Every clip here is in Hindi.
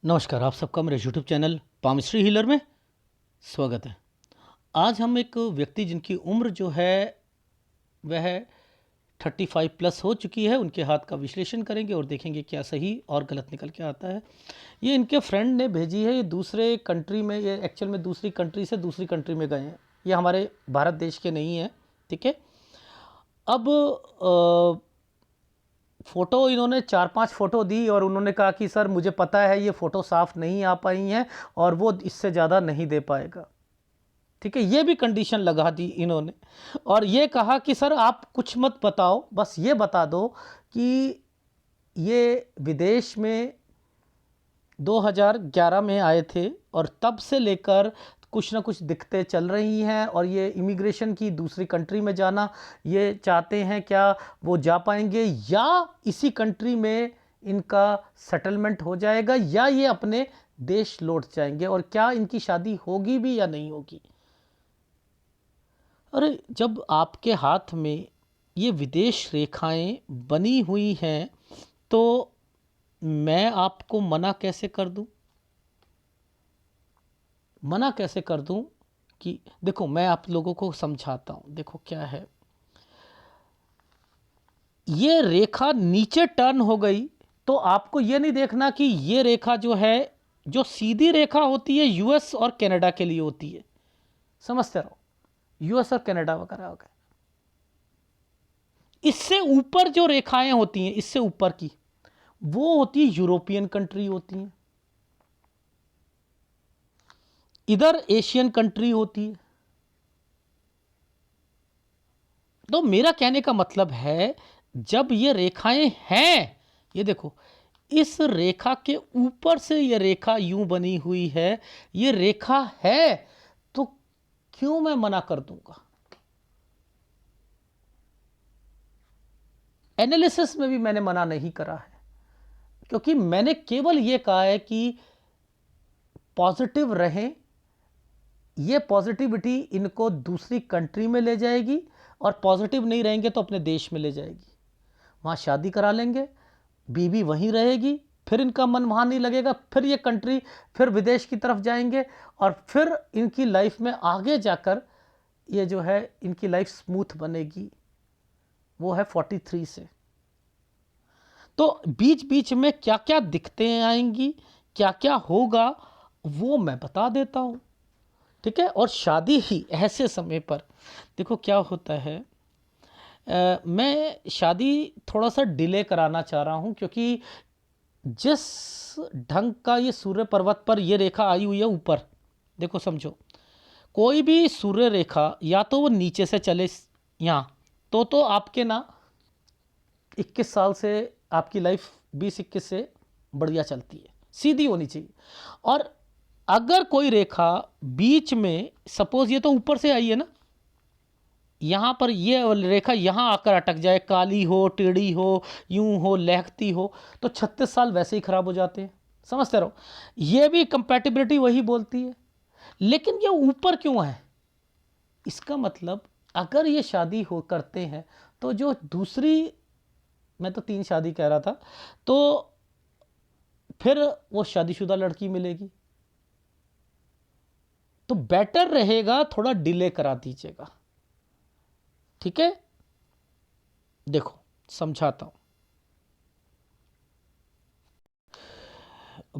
नमस्कार, आप सबका मेरे यूट्यूब चैनल पामिस्ट्री हीलर में स्वागत है। आज हम एक व्यक्ति जिनकी उम्र जो है वह 35 प्लस हो चुकी है, उनके हाथ का विश्लेषण करेंगे और देखेंगे क्या सही और गलत निकल के आता है। ये इनके फ्रेंड ने भेजी है, ये दूसरे कंट्री में, ये एक्चुअल में दूसरी कंट्री से दूसरी कंट्री में गए हैं, ये हमारे भारत देश के नहीं हैं। ठीक है। अब फ़ोटो इन्होंने 4-5 फ़ोटो दी और उन्होंने कहा कि सर मुझे पता है ये फ़ोटो साफ़ नहीं आ पाई हैं और वो इससे ज़्यादा नहीं दे पाएगा। ठीक है, ये भी कंडीशन लगा दी इन्होंने और ये कहा कि सर आप कुछ मत बताओ, बस ये बता दो कि ये विदेश में 2011 में आए थे और तब से लेकर कुछ ना कुछ दिक्कतें चल रही हैं और ये इमिग्रेशन की दूसरी कंट्री में जाना ये चाहते हैं, क्या वो जा पाएंगे या इसी कंट्री में इनका सेटलमेंट हो जाएगा या ये अपने देश लौट जाएंगे और क्या इनकी शादी होगी भी या नहीं होगी। अरे जब आपके हाथ में ये विदेश रेखाएं बनी हुई हैं तो मैं आपको मना कैसे कर दूं? मना कैसे कर दूं कि देखो मैं आप लोगों को समझाता हूं। देखो क्या है, ये रेखा नीचे टर्न हो गई तो आपको ये नहीं देखना कि ये रेखा जो है, जो सीधी रेखा होती है यूएस और कनाडा के लिए होती है, समझते रहो, यूएस और कनाडा वगैरह हो गए। इससे ऊपर जो रेखाएं होती हैं, इससे ऊपर की, वो होती है यूरोपियन कंट्री होती हैं, इधर एशियन कंट्री होती है। तो मेरा कहने का मतलब है जब ये रेखाएं हैं, ये देखो इस रेखा के ऊपर से ये रेखा यूं बनी हुई है, ये रेखा है तो क्यों मैं मना कर दूंगा? एनालिसिस में भी मैंने मना नहीं करा है, क्योंकि मैंने केवल ये कहा है कि पॉजिटिव रहें, ये पॉजिटिविटी इनको दूसरी कंट्री में ले जाएगी और पॉजिटिव नहीं रहेंगे तो अपने देश में ले जाएगी, वहाँ शादी करा लेंगे, बीवी वहीं रहेगी, फिर इनका मन वहाँ नहीं लगेगा, फिर ये कंट्री, फिर विदेश की तरफ जाएंगे और फिर इनकी लाइफ में आगे जाकर ये जो है इनकी लाइफ स्मूथ बनेगी, वो है 43 से। तो बीच बीच में क्या क्या दिक्कतें आएंगी, क्या क्या होगा, वो मैं बता देता हूँ। ठीक है। और शादी ही ऐसे समय पर देखो क्या होता है, मैं शादी थोड़ा सा डिले कराना चाह रहा हूँ, क्योंकि जिस ढंग का ये सूर्य पर्वत पर ये रेखा आई हुई है ऊपर, देखो समझो, कोई भी सूर्य रेखा या तो वो नीचे से चले यहाँ, तो आपके ना 21 साल से आपकी लाइफ 20-21 से बढ़िया चलती है, सीधी होनी चाहिए। और अगर कोई रेखा बीच में, सपोज ये तो ऊपर से आई है ना, यहाँ पर ये रेखा यहाँ आकर अटक जाए, काली हो, टेढ़ी हो, यूं हो, लहकती हो, तो 36 साल वैसे ही खराब हो जाते हैं, समझते रहो। ये भी कंपैटिबिलिटी वही बोलती है, लेकिन ये ऊपर क्यों है? इसका मतलब अगर ये शादी हो करते हैं तो जो दूसरी, मैं तो 3 शादी कह रहा था, तो फिर वो शादीशुदा लड़की मिलेगी, तो बेटर रहेगा थोड़ा डिले करा दीजिएगा। ठीक है, देखो समझाता हूं।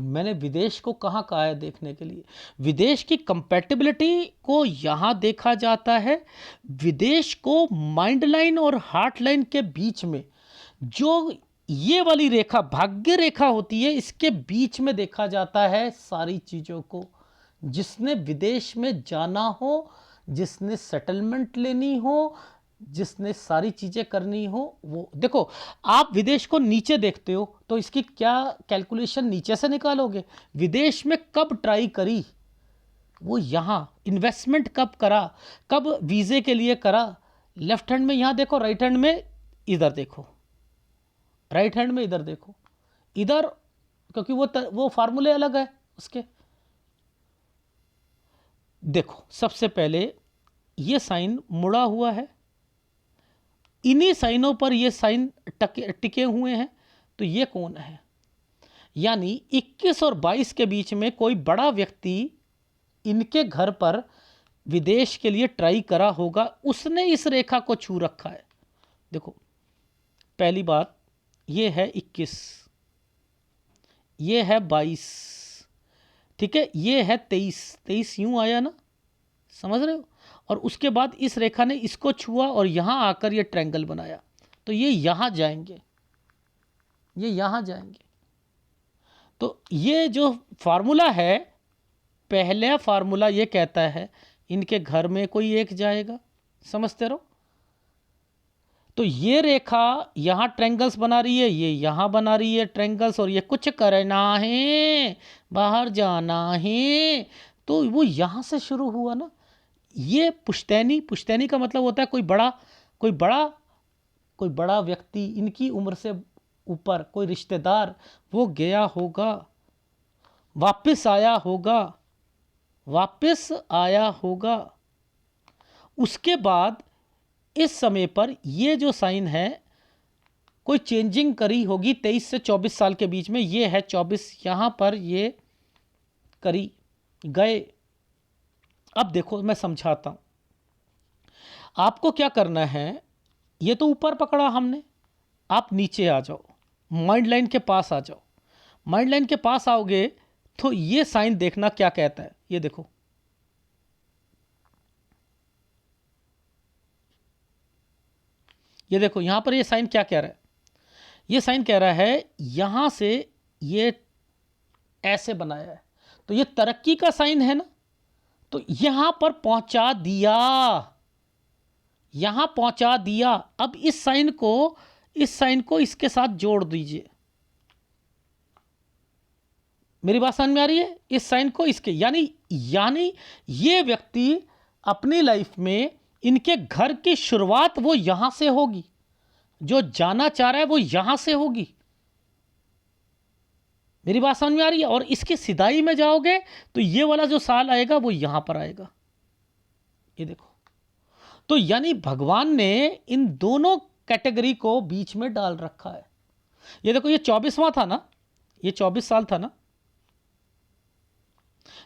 मैंने विदेश को कहाँ कहा है देखने के लिए? विदेश की कंपैटिबिलिटी को यहाँ देखा जाता है। विदेश को माइंड लाइन और हार्ट लाइन के बीच में जो ये वाली रेखा, भाग्य रेखा होती है, इसके बीच में देखा जाता है सारी चीज़ों को। जिसने विदेश में जाना हो, जिसने सेटलमेंट लेनी हो, जिसने सारी चीज़ें करनी हो, वो देखो, आप विदेश को नीचे देखते हो तो इसकी क्या कैलकुलेशन नीचे से निकालोगे? विदेश में कब ट्राई करी, वो यहाँ इन्वेस्टमेंट कब करा, कब वीज़े के लिए करा। लेफ्ट हैंड में यहाँ देखो, राइट हैंड में इधर देखो, राइट हैंड में इधर देखो, इधर, क्योंकि वो फार्मूले अलग है उसके। देखो सबसे पहले ये साइन मुड़ा हुआ है, इन्हीं साइनों पर ये साइन टिके हुए हैं, तो ये कौन है? यानी 21 और 22 के बीच में कोई बड़ा व्यक्ति इनके घर पर विदेश के लिए ट्राई करा होगा, उसने इस रेखा को छू रखा है। देखो पहली बात ये है 21, ये है 22, ठीक है, ये है 23, 23 यूं आया ना, समझ रहे हो। और उसके बाद इस रेखा ने इसको छुआ और यहां आकर ये ट्रायंगल बनाया, तो ये यहां जाएंगे, ये यहां जाएंगे। तो ये जो फार्मूला है, पहला फार्मूला ये कहता है इनके घर में कोई एक जाएगा, समझते रहो। तो ये रेखा यहां ट्रायंगल्स बना रही है, ये यहां बना रही है ट्रायंगल्स, और ये कुछ करना है, बाहर जाना है, तो वो यहां से शुरू हुआ ना। ये पुश्तैनी, पुश्तैनी का मतलब होता है कोई बड़ा, कोई बड़ा, कोई बड़ा व्यक्ति, इनकी उम्र से ऊपर कोई रिश्तेदार, वो गया होगा, वापस आया होगा, वापस आया होगा। उसके बाद इस समय पर ये जो साइन है कोई चेंजिंग करी होगी 23 से 24 साल के बीच में, ये है 24, यहां पर ये करी गए। अब देखो मैं समझाता हूं आपको क्या करना है। ये तो ऊपर पकड़ा हमने, आप नीचे आ जाओ, माइंड लाइन के पास आ जाओ। माइंड लाइन के पास आओगे तो ये साइन देखना क्या कहता है, ये देखो, ये देखो यहां पर ये साइन क्या कह रहा है। ये साइन कह रहा है यहां से ये ऐसे बनाया है, तो ये तरक्की का साइन है ना, तो यहां पर पहुंचा दिया, यहां पहुंचा दिया। अब इस साइन को, इस साइन को इसके साथ जोड़ दीजिए, मेरी बात समझ में आ रही है। इस साइन को इसके, यानी यानी ये व्यक्ति अपनी लाइफ में, इनके घर की शुरुआत वो यहां से होगी, जो जाना चाह रहा है वो यहां से होगी, मेरी बात समझ में आ रही है। और इसकी सिधाई में जाओगे तो ये वाला जो साल आएगा वो यहां पर आएगा, ये देखो। तो यानी भगवान ने इन दोनों कैटेगरी को बीच में डाल रखा है। ये देखो ये 24वां था ना, ये 24 साल था ना,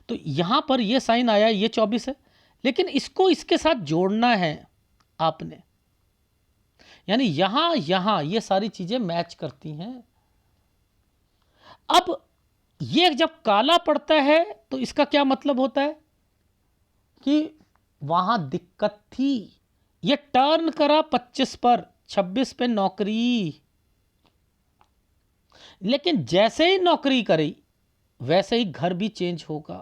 तो यहां पर ये साइन आया, ये 24 है, लेकिन इसको इसके साथ जोड़ना है आपने, यानी यहां यहां ये सारी चीजें मैच करती हैं। अब ये जब काला पड़ता है तो इसका क्या मतलब होता है कि वहां दिक्कत थी। ये टर्न करा 25 पर, 26 पे नौकरी, लेकिन जैसे ही नौकरी करी वैसे ही घर भी चेंज होगा।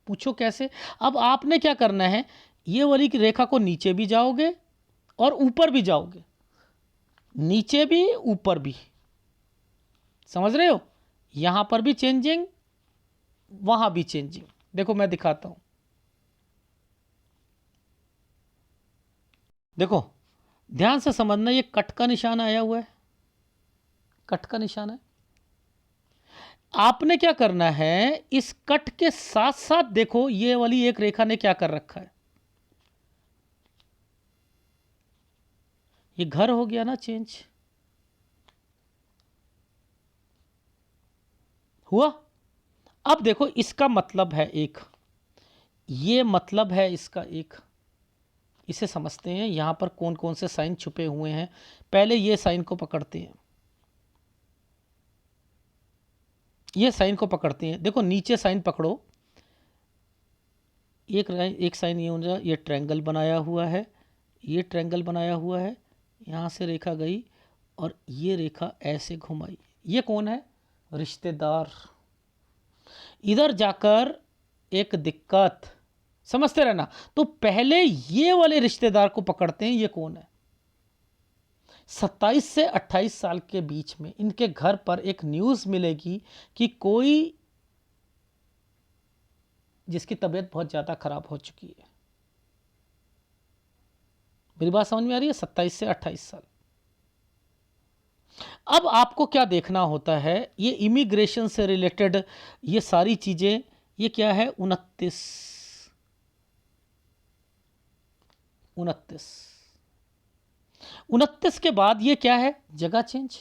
पूछो कैसे। अब आपने क्या करना है, ये वाली की रेखा को नीचे भी जाओगे और ऊपर भी जाओगे, नीचे भी ऊपर भी, समझ रहे हो। यहां पर भी चेंजिंग, वहां भी चेंजिंग। देखो मैं दिखाता हूं, देखो ध्यान से समझना, ये कट का निशान आया हुआ है, कट का निशान है। आपने क्या करना है, इस कट के साथ साथ देखो ये वाली एक रेखा ने क्या कर रखा है, ये घर हो गया ना चेंज, हुआ। अब देखो इसका मतलब है एक, ये मतलब है इसका एक, इसे समझते हैं यहां पर कौन कौन से साइन छुपे हुए हैं। पहले ये साइन को पकड़ते हैं, ये साइन को पकड़ते हैं। देखो नीचे साइन पकड़ो, एक साइन ये होना, ये ट्रायंगल बनाया हुआ है, ये ट्रायंगल बनाया हुआ है, यहाँ से रेखा गई और ये रेखा ऐसे घुमाई। ये कौन है, रिश्तेदार। इधर जाकर एक दिक्कत, समझते रहना। तो पहले ये वाले रिश्तेदार को पकड़ते हैं, ये कौन है, 27 से 28 साल के बीच में इनके घर पर एक न्यूज़ मिलेगी कि कोई जिसकी तबीयत बहुत ज़्यादा खराब हो चुकी है। मेरी बात समझ में आ रही है, 27 से 28 साल। अब आपको क्या देखना होता है, ये इमिग्रेशन से रिलेटेड ये सारी चीज़ें, ये क्या है 29, 29, 29 के बाद ये क्या है, जगह चेंज,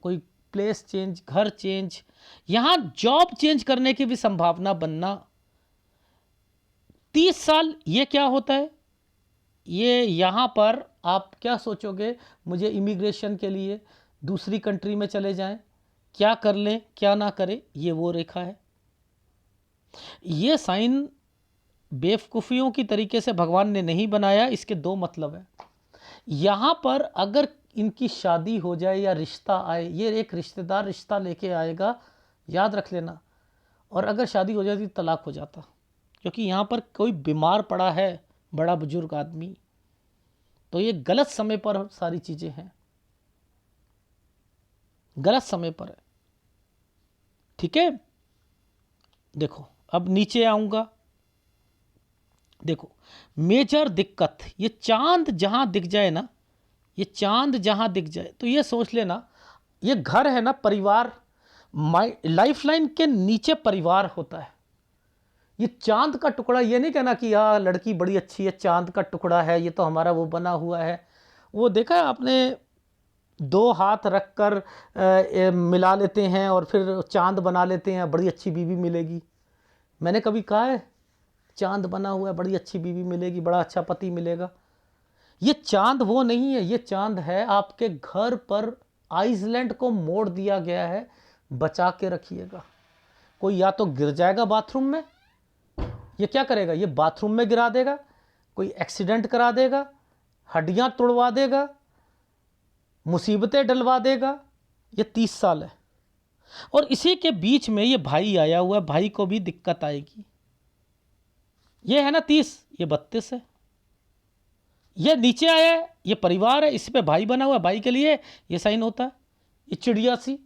कोई प्लेस चेंज, घर चेंज, यहाँ जॉब चेंज करने की भी संभावना बनना। 30 साल ये क्या होता है, ये यहाँ पर आप क्या सोचोगे, मुझे इमिग्रेशन के लिए दूसरी कंट्री में चले जाएं, क्या कर लें क्या ना करें, ये वो रेखा है। ये साइन बेवकूफ़ियों की तरीके से भगवान ने नहीं बनाया, इसके दो मतलब है। यहाँ पर अगर इनकी शादी हो जाए या रिश्ता आए, ये एक रिश्तेदार रिश्ता लेके आएगा, याद रख लेना, और अगर शादी हो जाती तो तलाक हो जाता, क्योंकि यहाँ पर कोई बीमार पड़ा है, बड़ा बुजुर्ग आदमी, तो ये गलत समय पर सारी चीज़ें हैं, गलत समय पर है। ठीक है, देखो अब नीचे आऊँगा। देखो मेजर दिक्कत, ये चांद जहाँ दिख जाए ना, ये चांद जहाँ दिख जाए तो ये सोच लेना, ये घर है ना, परिवार, लाइफ लाइन के नीचे परिवार होता है। ये चांद का टुकड़ा, ये नहीं कहना कि यार लड़की बड़ी अच्छी है, चांद का टुकड़ा है, ये तो हमारा वो बना हुआ है। वो देखा है आपने, दो हाथ रख कर मिला लेते हैं और फिर चांद बना लेते हैं, बड़ी अच्छी बीवी मिलेगी। मैंने कभी कहा है चांद बना हुआ है, बड़ी अच्छी बीवी मिलेगी, बड़ा अच्छा पति मिलेगा। ये चांद वो नहीं है, ये चांद है आपके घर पर आइसलैंड को मोड़ दिया गया है, बचा के रखिएगा। कोई या तो गिर जाएगा बाथरूम में, ये क्या करेगा, ये बाथरूम में गिरा देगा, कोई एक्सीडेंट करा देगा, हड्डियां तोड़वा देगा, मुसीबतें डलवा देगा। ये 30 साल है। और इसी के बीच में ये भाई आया हुआ है, भाई को भी दिक्कत आएगी। ये है ना 30, ये 32 है। ये नीचे आया है, ये परिवार है, इस पे भाई बना हुआ है, भाई के लिए ये साइन होता है। ये चिड़िया सी,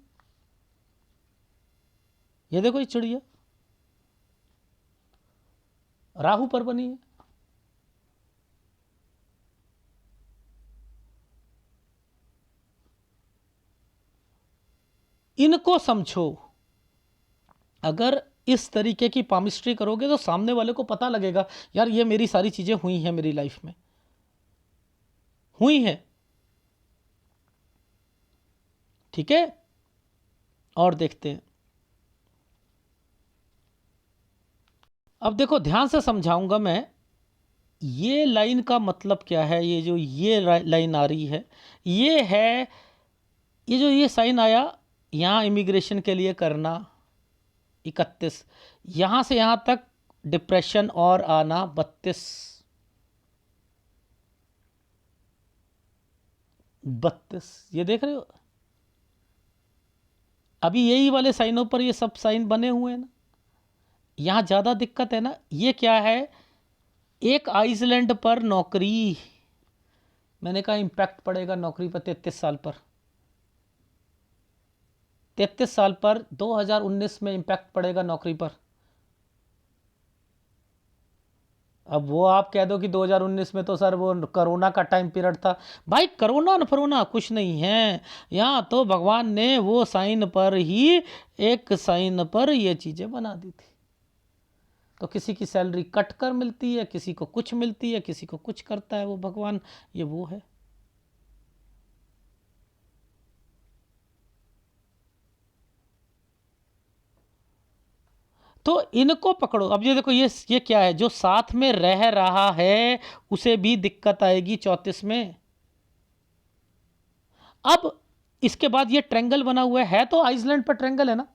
ये देखो ये चिड़िया राहु पर बनी है। इनको समझो, अगर इस तरीके की पामिस्ट्री करोगे तो सामने वाले को पता लगेगा यार ये मेरी सारी चीजें हुई हैं, मेरी लाइफ में हुई हैं। ठीक है, और देखते हैं। अब देखो ध्यान से समझाऊंगा मैं, ये लाइन का मतलब क्या है, ये जो ये लाइन आ रही है, ये है, ये जो ये साइन आया यहाँ इमिग्रेशन के लिए करना 31, यहाँ से यहाँ तक डिप्रेशन और आना 32, ये देख रहे हो। अभी यही वाले साइनों पर ये सब साइन बने हुए हैं ना, यहाँ ज़्यादा दिक्कत है ना। ये क्या है, एक आइसलैंड पर नौकरी, मैंने कहा इम्पैक्ट पड़ेगा नौकरी पर 33 साल पर, 33 साल पर 2019 में इम्पैक्ट पड़ेगा नौकरी पर। अब वो आप कह दो कि 2019 में तो सर वो कोरोना का टाइम पीरियड था, भाई कोरोना न फरोना कुछ नहीं है, यहाँ तो भगवान ने वो साइन पर ही, एक साइन पर ये चीज़ें बना दी थी। तो किसी की सैलरी कट कर मिलती है, किसी को कुछ मिलती है, किसी को कुछ करता है वो भगवान, ये वो है। तो इनको पकड़ो। अब ये देखो, ये क्या है, जो साथ में रह रहा है उसे भी दिक्कत आएगी 34 में। अब इसके बाद ये ट्रेंगल बना हुआ है, तो आइसलैंड पर ट्रेंगल है ना,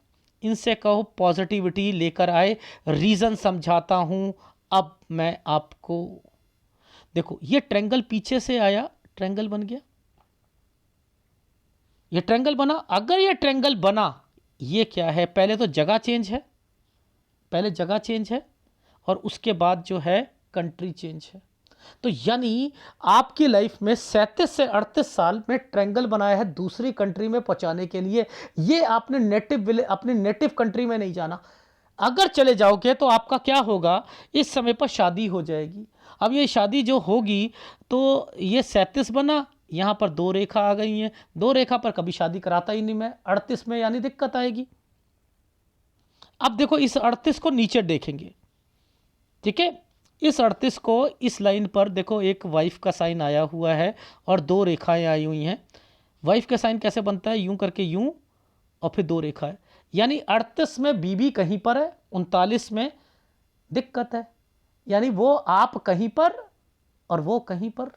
इनसे कहो पॉजिटिविटी लेकर आए, रीजन समझाता हूं अब मैं आपको। देखो ये ट्रेंगल पीछे से आया, ट्रेंगल बन गया, ये ट्रेंगल बना। अगर ये ट्रेंगल बना, ये क्या है, पहले तो जगह चेंज है, पहले जगह चेंज है, और उसके बाद जो है कंट्री चेंज है। तो यानी आपकी लाइफ में 37 से 38 साल में ट्रेंगल बनाया है दूसरी कंट्री में पहुंचाने के लिए। ये आपने अपने नेटिव कंट्री में नहीं जाना। अगर चले जाओगे तो आपका क्या होगा, इस समय पर शादी हो जाएगी। अब ये शादी जो होगी, तो ये 37 बना, यहाँ पर 2 रेखा आ गई हैं, 2 रेखा पर कभी शादी कराता ही नहीं मैं, 38 में यानी दिक्कत आएगी। अब देखो इस 38 को नीचे देखेंगे, ठीक है, इस 38 को इस लाइन पर देखो, एक वाइफ का साइन आया हुआ है और 2 रेखाएं आई हुई हैं। वाइफ का साइन कैसे बनता है, यूं करके यूं और फिर 2 रेखा है, यानी 38 में बीबी कहीं पर है, 39 में दिक्कत है, यानी वो आप कहीं पर और वो कहीं पर,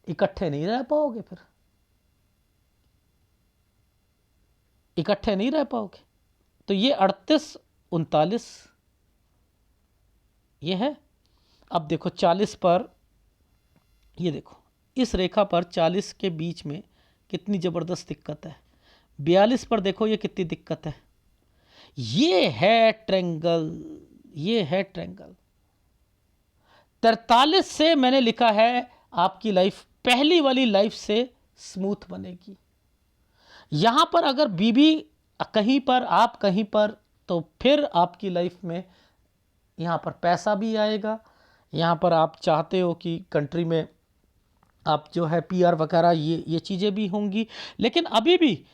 इकट्ठे नहीं रह पाओगे, फिर इकट्ठे नहीं रह पाओगे। तो ये 38 39 ये है। अब देखो 40 पर, ये देखो इस रेखा पर 40 के बीच में कितनी ज़बरदस्त दिक्कत है। 42 पर देखो ये कितनी दिक्कत है। ये है ट्रेंगल, ये है ट्रेंगल। 43 से मैंने लिखा है आपकी लाइफ पहली वाली लाइफ से स्मूथ बनेगी। यहां पर अगर बीबी कहीं पर आप कहीं पर, तो फिर आपकी लाइफ में यहां पर पैसा भी आएगा। यहां पर आप चाहते हो कि कंट्री में आप जो है पीआर वगैरह ये चीज़ें भी होंगी, लेकिन अभी भी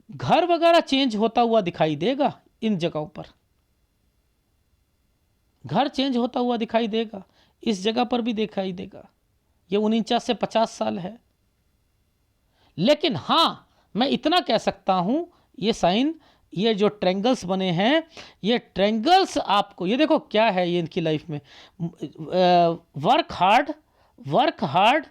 घर वगैरह चेंज होता हुआ दिखाई देगा। इन जगहों पर घर चेंज होता हुआ दिखाई देगा, इस जगह पर भी दिखाई देगा। ये 49 से 50 साल है। लेकिन हाँ, मैं इतना कह सकता हूं, ये साइन, ये जो ट्रेंगल्स बने हैं, ये ट्रेंगल्स आपको, ये देखो क्या है ये इनकी लाइफ में, वर्क हार्ड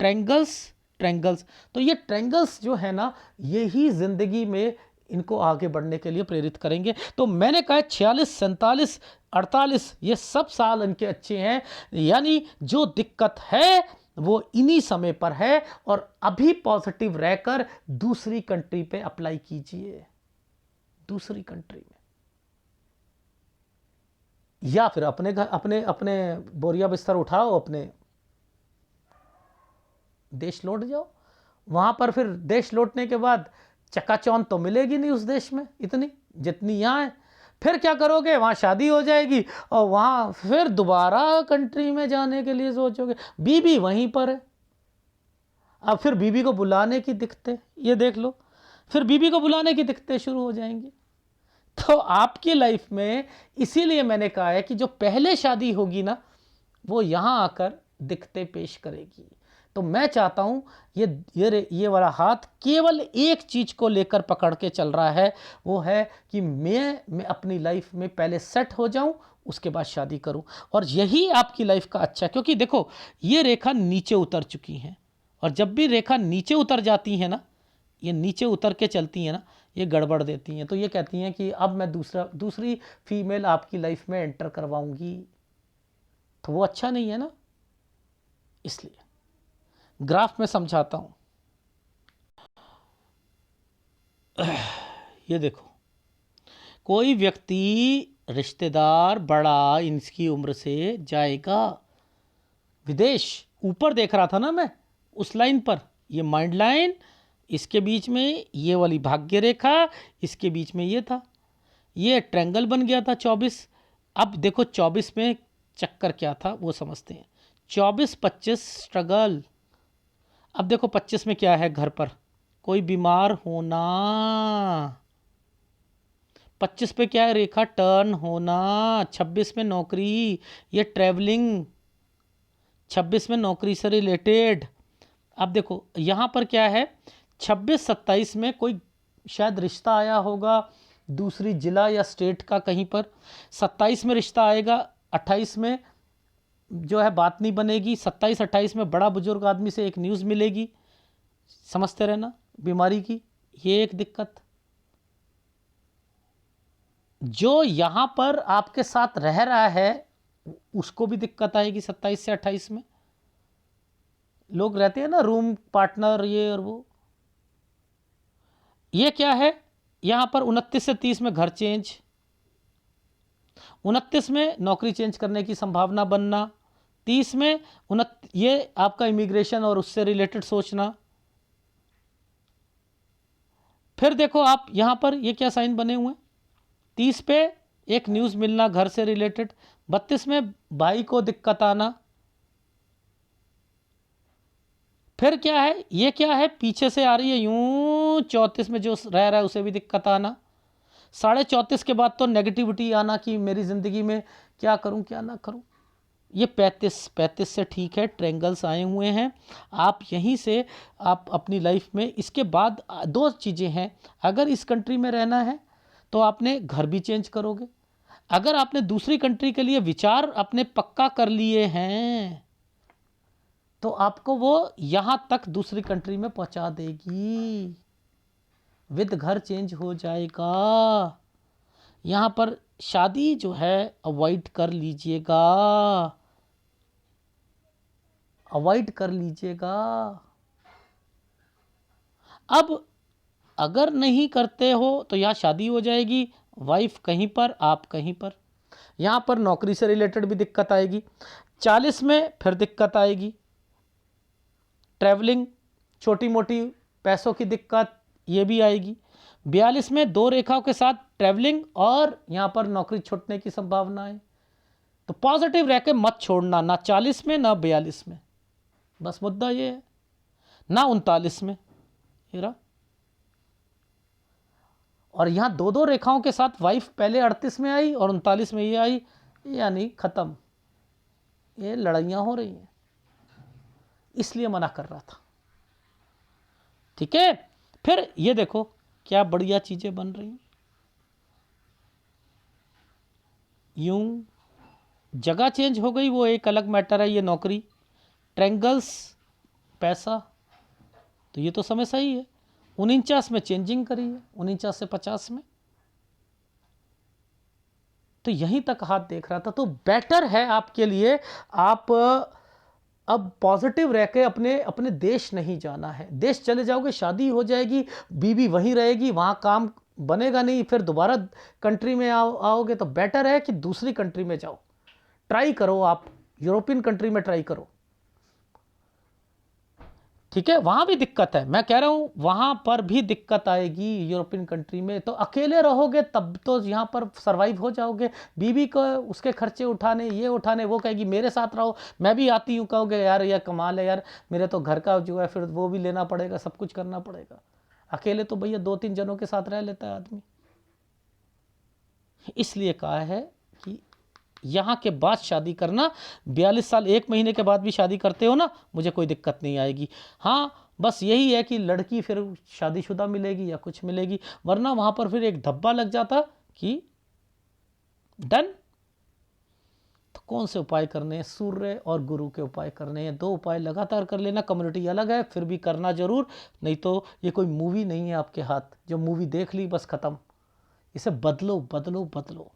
ट्रेंगल्स ट्रेंगल्स। तो ये ट्रेंगल्स जो है ना, यही जिंदगी में इनको आगे बढ़ने के लिए प्रेरित करेंगे। तो मैंने कहा 46 47 48 ये सब साल इनके अच्छे हैं, यानी जो दिक्कत है वो इन्हीं समय पर है। और अभी पॉजिटिव रहकर दूसरी कंट्री पे अप्लाई कीजिए, दूसरी कंट्री में, या फिर अपने घर, अपने अपने बोरिया बिस्तर उठाओ, अपने देश लौट जाओ। वहां पर फिर देश लौटने के बाद चकाचौंध तो मिलेगी नहीं उस देश में इतनी जितनी यहाँ है। फिर क्या करोगे, वहाँ शादी हो जाएगी और वहाँ फिर दोबारा कंट्री में जाने के लिए सोचोगे, बीबी वहीं पर है। अब फिर बीबी को बुलाने की दिक्कतें, ये देख लो, फिर बीबी को बुलाने की दिक्कतें शुरू हो जाएंगी। तो आपकी लाइफ में इसीलिए मैंने कहा है कि जो पहले शादी होगी ना, वो यहाँ आकर दिक्कतें पेश करेगी। तो मैं चाहता हूँ ये वाला हाथ केवल एक चीज़ को लेकर पकड़ के चल रहा है, वो है कि मैं अपनी लाइफ में पहले सेट हो जाऊँ, उसके बाद शादी करूँ। और यही आपकी लाइफ का अच्छा है, क्योंकि देखो ये रेखा नीचे उतर चुकी हैं, और जब भी रेखा नीचे उतर जाती है ना, ये नीचे उतर के चलती हैं ना, ये गड़बड़ देती हैं। तो ये कहती हैं कि अब मैं दूसरी फीमेल आपकी लाइफ में एंटर करवाऊंगी, तो वो अच्छा नहीं है ना। इसलिए ग्राफ में समझाता हूं। ये देखो, कोई व्यक्ति रिश्तेदार बड़ा इनकी उम्र से जाएगा विदेश। ऊपर देख रहा था ना मैं, उस लाइन पर, ये माइंड लाइन, इसके बीच में ये वाली भाग्य रेखा, इसके बीच में ये था, ये ट्रायंगल बन गया था 24। अब देखो 24 में चक्कर क्या था वो समझते हैं। 24-25 स्ट्रगल। अब देखो 25 में क्या है, घर पर कोई बीमार होना। 25 पे क्या है, रेखा टर्न होना। 26 में नौकरी, ये ट्रैवलिंग, 26 में नौकरी से रिलेटेड। अब देखो यहाँ पर क्या है, 26-27 में कोई शायद रिश्ता आया होगा दूसरी जिला या स्टेट का कहीं पर। 27 में रिश्ता आएगा, 28 में जो है बात नहीं बनेगी। 27-28 में बड़ा बुजुर्ग आदमी से एक न्यूज़ मिलेगी, समझते रहना, बीमारी की, ये एक दिक्कत। जो यहाँ पर आपके साथ रह रहा है उसको भी दिक्कत आएगी 27 से 28 में। लोग रहते हैं ना रूम पार्टनर, ये और वो। ये क्या है यहाँ पर 29 से 30 में घर चेंज, 29 में नौकरी चेंज करने की संभावना बनना, 30 में ये आपका इमिग्रेशन और उससे रिलेटेड सोचना। फिर देखो आप यहाँ पर ये क्या साइन बने हुए हैं, 30 पे एक न्यूज़ मिलना घर से रिलेटेड, 32 में भाई को दिक्कत आना। फिर क्या है, ये क्या है, पीछे से आ रही है यूं, 34 में जो रह रहा है उसे भी दिक्कत आना। 34.5 के बाद तो नेगेटिविटी आना कि मेरी ज़िंदगी में क्या करूं क्या ना करूं। ये 35 से ठीक है, ट्रेंगल्स आए हुए हैं। आप यहीं से आप अपनी लाइफ में, इसके बाद दो चीज़ें हैं, अगर इस कंट्री में रहना है तो आपने घर भी चेंज करोगे, अगर आपने दूसरी कंट्री के लिए विचार अपने पक्का कर लिए हैं तो आपको वो यहाँ तक दूसरी कंट्री में पहुँचा देगी, विद घर चेंज हो जाएगा। यहाँ पर शादी जो है अवॉइड कर लीजिएगा, अवॉइड कर लीजिएगा। अब अगर नहीं करते हो तो यहाँ शादी हो जाएगी, वाइफ कहीं पर आप कहीं पर, यहाँ पर नौकरी से रिलेटेड भी दिक्कत आएगी। 40 में फिर दिक्कत आएगी, ट्रैवलिंग, छोटी मोटी पैसों की दिक्कत ये भी आएगी। 42 में दो रेखाओं के साथ ट्रैवलिंग और यहाँ पर नौकरी छूटने की संभावना है। तो पॉजिटिव रह के मत छोड़ना, ना 40 में ना 42 में, बस मुद्दा ये है, ना 39 में ये रहा। और यहाँ दो दो रेखाओं के साथ वाइफ पहले 38 में आई और 39 में ये आई, यानी खत्म, ये लड़ाइयाँ हो रही हैं, इसलिए मना कर रहा था। ठीक है, फिर ये देखो क्या बढ़िया चीजें बन रही हैं। यूं जगह चेंज हो गई वो एक अलग मैटर है, ये नौकरी, ट्रेंगल्स, पैसा, तो ये तो समय सही है। 49 में चेंजिंग करी है, 49 से 50 में, तो यहीं तक हाथ देख रहा था। तो बेटर है आपके लिए, आप अब पॉजिटिव रह के अपने अपने देश नहीं जाना है। देश चले जाओगे शादी हो जाएगी, बीवी वहीं रहेगी, वहाँ काम बनेगा नहीं, फिर दोबारा कंट्री में आओगे, तो बेटर है कि दूसरी कंट्री में जाओ, ट्राई करो, आप यूरोपियन कंट्री में ट्राई करो। ठीक है, वहाँ भी दिक्कत है, मैं कह रहा हूँ वहाँ पर भी दिक्कत आएगी यूरोपियन कंट्री में। तो अकेले रहोगे तब तो यहाँ पर सरवाइव हो जाओगे, बीवी को उसके खर्चे उठाने, ये उठाने, वो कहेगी मेरे साथ रहो, मैं भी आती हूँ, कहोगे यार यार कमाल है यार, मेरे तो घर का जो है फिर वो भी लेना पड़ेगा, सब कुछ करना पड़ेगा। अकेले तो भैया 2-3 जनों के साथ रह लेता है आदमी। इसलिए कहा है कि यहाँ के बाद शादी करना, 42 साल 1 महीने के बाद भी शादी करते हो ना, मुझे कोई दिक्कत नहीं आएगी। हाँ बस यही है कि लड़की फिर शादीशुदा मिलेगी या कुछ मिलेगी, वरना वहाँ पर फिर एक धब्बा लग जाता कि डन। तो कौन से उपाय करने हैं? सूर्य और गुरु के उपाय करने हैं, 2 उपाय लगातार कर लेना। कम्युनिटी अलग है फिर भी करना जरूर, नहीं तो ये कोई मूवी नहीं है आपके हाथ जो मूवी देख ली बस खत्म। इसे बदलो बदलो बदलो।